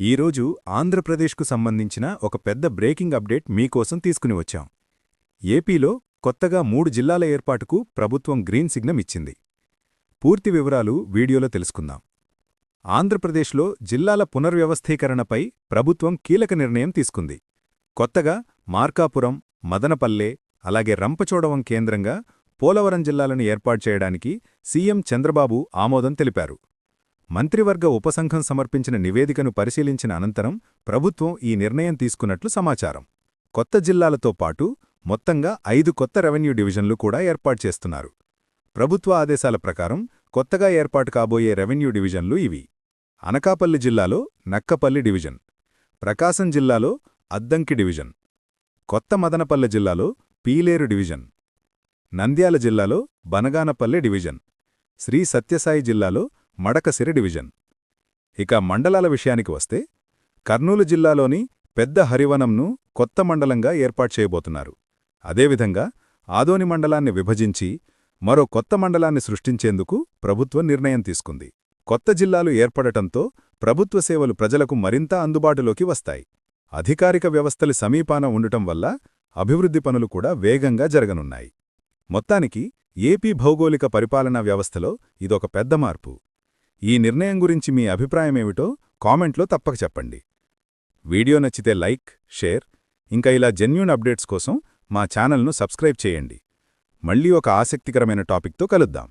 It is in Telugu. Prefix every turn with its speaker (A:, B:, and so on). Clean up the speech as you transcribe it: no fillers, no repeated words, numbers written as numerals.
A: ఈరోజు ఆంధ్రప్రదేశ్కు సంబంధించిన ఒక పెద్ద బ్రేకింగ్ అప్డేట్ మీకోసం తీసుకుని వచ్చాం. ఏపీలో కొత్తగా 3 జిల్లాల ఏర్పాటుకు ప్రభుత్వం గ్రీన్ సిగ్నల్ ఇచ్చింది. పూర్తి వివరాలు వీడియోలో తెలుసుకుందాం. ఆంధ్రప్రదేశ్లో జిల్లాల పునర్వ్యవస్థీకరణపై ప్రభుత్వం కీలక నిర్ణయం తీసుకుంది. కొత్తగా మార్కాపురం, మదనపల్లె, అలాగే రంపచోడవరం కేంద్రంగా పోలవరం జిల్లాలను ఏర్పాటు చేయడానికి సీఎం చంద్రబాబు ఆమోదం తెలిపారు. మంత్రివర్గ ఉపసంఘం సమర్పించిన నివేదికను పరిశీలించిన అనంతరం ప్రభుత్వం ఈ నిర్ణయం తీసుకున్నట్లు సమాచారం. కొత్త జిల్లాలతో పాటు మొత్తంగా 5 కొత్త రెవెన్యూ డివిజన్లు కూడా ఏర్పాటు చేస్తున్నారు. ప్రభుత్వ ఆదేశాల ప్రకారం కొత్తగా ఏర్పాటు కాబోయే రెవెన్యూ డివిజన్లు ఇవి: అనకాపల్లి జిల్లాలో నక్కపల్లి డివిజన్, ప్రకాశం జిల్లాలో అద్దంకి డివిజన్, కొత్త మదనపల్లె జిల్లాలో పీలేరు డివిజన్, నంద్యాల జిల్లాలో బనగానపల్లె డివిజన్, శ్రీ సత్యసాయి జిల్లాలో మడకసిర డివిజన్. ఇక మండలాల విషయానికి వస్తే కర్నూలు జిల్లాలోని పెద్ద హరివనంను కొత్త మండలంగా ఏర్పాటు చేయబోతున్నారు. అదేవిధంగా ఆదోని మండలాన్ని విభజించి మరో కొత్త మండలాన్ని సృష్టించేందుకు ప్రభుత్వం నిర్ణయం తీసుకుంది. కొత్త జిల్లాలు ఏర్పడటంతో ప్రభుత్వ సేవలు ప్రజలకు మరింత అందుబాటులోకి వస్తాయి. అధికారిక వ్యవస్థలు సమీపాన ఉండటం వల్ల అభివృద్ధి పనులు కూడా వేగంగా జరగనున్నాయి. మొత్తానికి ఏపీ భౌగోళిక పరిపాలనా వ్యవస్థలో ఇదొక పెద్ద మార్పు. ఈ నిర్ణయం గురించి మీ అభిప్రాయమేమిటో కామెంట్లో తప్పక చెప్పండి. వీడియో నచ్చితే లైక్, షేర్, ఇంకా ఇలా జెన్యూన్ అప్డేట్స్ కోసం మా ఛానల్ను సబ్స్క్రైబ్ చేయండి. మళ్ళీ ఒక ఆసక్తికరమైన టాపిక్తో కలుద్దాం.